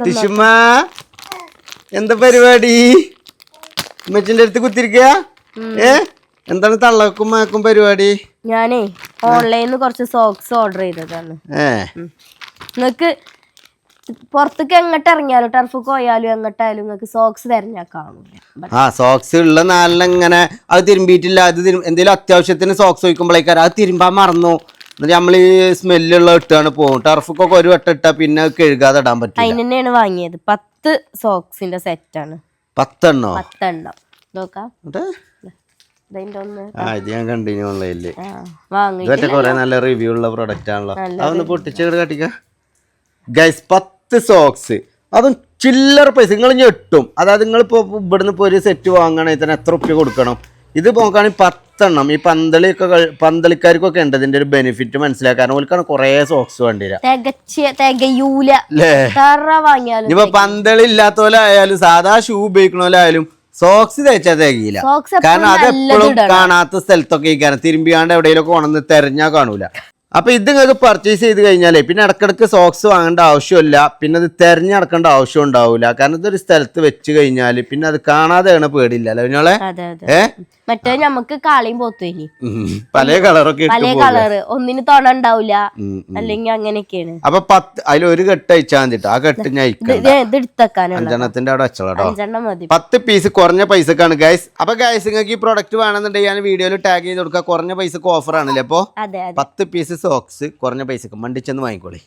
ടിഷുമ്മ എന്താ പരിപാടി? ഉമ്മച്ചിന്റെ അടുത്ത് കുത്തിരിക്കുക. എന്താണ് തള്ളക്കും മാക്കും പരിപാടി? ഞാനേ ഓൺലൈനിൽ കുറച്ച് സോക്സ് ഓർഡർ ചെയ്തതാണ്. നിങ്ങക്ക് പുറത്തേക്ക് എങ്ങോട്ട് ഇറങ്ങിയാലും ടർഫിക്ക് പോയാലും എങ്ങോട്ടായാലും നിങ്ങൾക്ക് സോക്സ് തിരഞ്ഞാൽ കാണൂല. സോക്സ് ഉള്ള നാലിനെ ഇങ്ങനെ അത് തിരുമ്പിയിട്ടില്ല, അത് എന്തെങ്കിലും അത്യാവശ്യത്തിന് സോക്സ് വയ്ക്കുമ്പോഴേക്കാർ അത് തിരുമ്പാൻ മറന്നു എന്നിട്ട് നമ്മൾ ഈ സ്മെല്ലുള്ള ഇട്ടാണ് പോകും. ടർഫിക്കൊക്കെ ഒരു വട്ടം ഇട്ടാ പിന്നെ കഴുകാതെ ഇടാൻ പറ്റും. അതിന് തന്നെയാണ് വാങ്ങിയത്. 10 സോക്സിന്റെ സെറ്റാണ്. 10 എണ്ണോ? 10 എണ്ണം നോക്കാം. ഇത് ഞാൻ കണ്ടിന്യൂ ഓൺലൈനില്. ഇതൊക്കെ കുറെ നല്ല റിവ്യൂ ഉള്ള പ്രൊഡക്റ്റ് ആണല്ലോ. അതൊന്ന് പൊട്ടിച്ച് കാട്ടിക്ക ഗൈസ്. 10 സോക്സ്, അതും ചില്ലറ പൈസ. നിങ്ങൾ ഞെട്ടും. അതായത് നിങ്ങളിപ്പോ ഇവിടുന്ന് ഇപ്പോൾ ഒരു സെറ്റ് വാങ്ങണമെങ്കിൽ തന്നെ എത്ര റുപ്യ കൊടുക്കണം? ഇത് നോക്കുകയാണെങ്കിൽ 10 എണ്ണം. ഈ പന്തളിക്കാർക്കൊക്കെ ഉണ്ട് ഇതിന്റെ ഒരു ബെനിഫിറ്റ് മനസ്സിലാക്കാൻ. ഓൽക്കാണ് കുറെ സോക്സ് വേണ്ടിവരാ. ഇപ്പൊ പന്തളി ഇല്ലാത്തോലായാലും സാധാ ഷൂ ഉപയോഗിക്കണോലായാലും സോക്സ് തേച്ചാൽ തികയില്ല. കാരണം അത് എപ്പോഴും കാണാത്ത സ്ഥലത്തൊക്കെ ഇരിക്കാനും തിരുമ്പിയാണ്ട് എവിടെയെങ്കിലൊക്കെ ഉണന്ന് തെരഞ്ഞാൽ കാണൂല. അപ്പൊ ഇത് നിങ്ങൾക്ക് പർച്ചേസ് ചെയ്ത് കഴിഞ്ഞാലേ പിന്നെ ഇടക്കിടക്ക് സോക്സ് വാങ്ങേണ്ട ആവശ്യമില്ല. പിന്നെ അത് തെരഞ്ഞെടുക്കേണ്ട ആവശ്യം ഉണ്ടാവില്ല. കാരണം ഇതൊരു സ്ഥലത്ത് വെച്ച് കഴിഞ്ഞാല് പിന്നെ അത് കാണാതെയാണ് പേടിയില്ലല്ലോ നിങ്ങളെ. മറ്റേ നമുക്ക് കാളിയും പോത്തുവരി പല കളറൊക്കെ പല കളറ് ഒന്നിന് തൊണ ഉണ്ടാവില്ല, അല്ലെങ്കിൽ അങ്ങനെയൊക്കെയാണ്. അപ്പൊ 10 അതിൽ ഒരു കെട്ട് അയച്ചാൽ മതിട്ടോ. ആ കെട്ട് ഞാൻ അഞ്ചെണ്ണത്തിന്റെ അവിടെ വെച്ചോട്ടോ. 10 പീസ് കുറഞ്ഞ പൈസക്കാണ് ഗൈസ്. അപ്പൊ ഗൈസ് നിങ്ങൾക്ക് ഈ പ്രൊഡക്റ്റ് വേണമെന്നുണ്ടെങ്കിൽ ഞാൻ വീഡിയോയിൽ ടാഗ് ചെയ്ത് കൊടുക്കുക. കുറഞ്ഞ പൈസക്ക് ഓഫർ ആണല്ലേ. അപ്പൊ 10 പീസ് സോക്സ് കുറഞ്ഞ പൈസക്ക് മണ്ടിച്ചെന്ന് വാങ്ങിക്കോളേ.